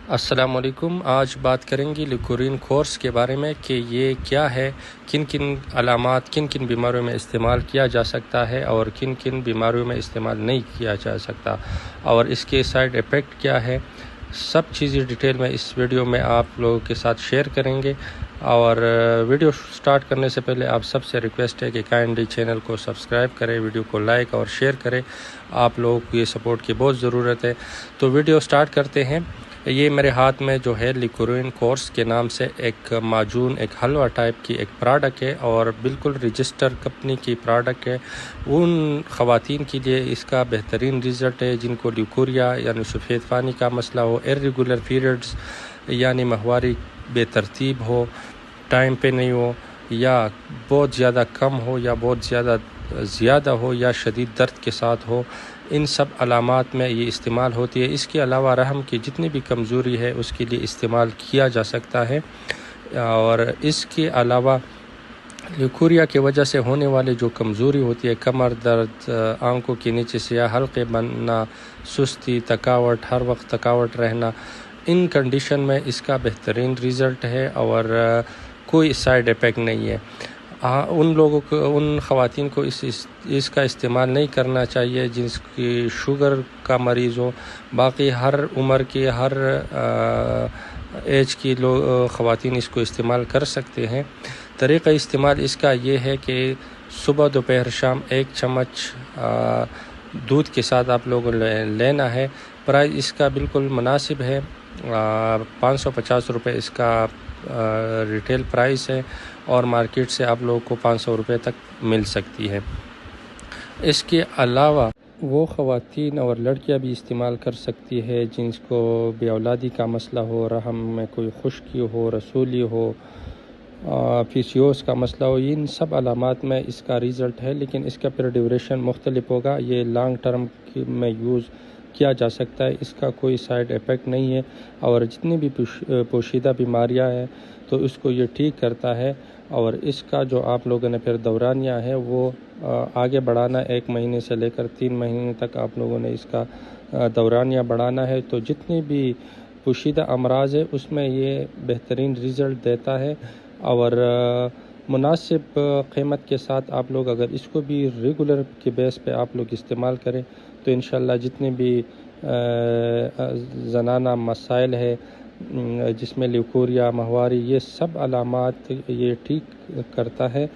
السلام علیکم۔ آج بات کریں گے لیکورین کورس کے بارے میں کہ یہ کیا ہے، کن کن علامات، کن کن بیماریوں میں استعمال کیا جا سکتا ہے اور کن کن بیماریوں میں استعمال نہیں کیا جا سکتا، اور اس کے سائیڈ ایفیکٹ کیا ہے، سب چیزیں ڈیٹیل میں اس ویڈیو میں آپ لوگوں کے ساتھ شیئر کریں گے۔ اور ویڈیو سٹارٹ کرنے سے پہلے آپ سب سے ریکویسٹ ہے کہ کائنڈلی چینل کو سبسکرائب کریں، ویڈیو کو لائک اور شیئر کریں، آپ لوگوں کو یہ سپورٹ کی بہت ضرورت ہے۔ تو ویڈیو سٹارٹ کرتے ہیں۔ یہ میرے ہاتھ میں جو ہے لیکورین کورس کے نام سے ایک معجون، ایک حلوہ ٹائپ کی ایک پروڈکٹ ہے، اور بالکل رجسٹر کمپنی کی پروڈکٹ ہے۔ ان خواتین کے لیے اس کا بہترین رزلٹ ہے جن کو لیکوریا یعنی سفید پانی کا مسئلہ ہو، irregular پیریڈز یعنی ماہواری بے ترتیب ہو، ٹائم پہ نہیں ہو، یا بہت زیادہ کم ہو، یا بہت زیادہ ہو، یا شدید درد کے ساتھ ہو۔ ان سب علامات میں یہ استعمال ہوتی ہے۔ اس کے علاوہ رحم کی جتنی بھی کمزوری ہے اس کے لیے استعمال کیا جا سکتا ہے۔ اور اس کے علاوہ لیکوریا کی وجہ سے ہونے والے جو کمزوری ہوتی ہے، کمر درد، آنکھوں کے نیچے سیاہ حلقے بننا، سستی، تھکاوٹ، ہر وقت تھکاوٹ رہنا، ان کنڈیشن میں اس کا بہترین رزلٹ ہے اور کوئی سائیڈ ایفیکٹ نہیں ہے۔ ان لوگوں کو، ان خواتین کو اس کا استعمال نہیں کرنا چاہیے جس کی شوگر کا مریض ہو۔ باقی ہر عمر کی، ہر ایج کی خواتین اس کو استعمال کر سکتے ہیں۔ طریقہ استعمال اس کا یہ ہے کہ صبح، دوپہر، شام 1 چمچ دودھ کے ساتھ آپ لوگوں لینا ہے۔ پرائز اس کا بالکل مناسب ہے، 550 روپے اس کا ریٹیل پرائس ہے، اور مارکیٹ سے آپ لوگوں کو 500 روپے تک مل سکتی ہے۔ اس کے علاوہ وہ خواتین اور لڑکیاں بھی استعمال کر سکتی ہے جن کو بے اولادی کا مسئلہ ہو، رحم میں کوئی خشکی ہو، رسولی ہو، PCOS کا مسئلہ ہو۔ ان سب علامات میں اس کا رزلٹ ہے، لیکن اس کا پھر ڈیوریشن مختلف ہوگا۔ یہ لانگ ٹرم میں یوز کیا جا سکتا ہے، اس کا کوئی سائیڈ ایفیکٹ نہیں ہے، اور جتنی بھی پوشیدہ بیماریاں ہیں تو اس کو یہ ٹھیک کرتا ہے۔ اور اس کا جو آپ لوگوں نے پھر دورانیہ ہے وہ آگے بڑھانا، 1 مہینے سے لے کر 3 مہینے تک آپ لوگوں نے اس کا دورانیہ بڑھانا ہے۔ تو جتنی بھی پوشیدہ امراض ہے اس میں یہ بہترین رزلٹ دیتا ہے، اور مناسب قیمت کے ساتھ آپ لوگ اگر اس کو بھی ریگولر کے بیس پہ آپ لوگ استعمال کریں تو انشاءاللہ جتنے بھی زنانہ مسائل ہے جس میں لیکوریا، ماہواری، یہ سب علامات یہ ٹھیک کرتا ہے۔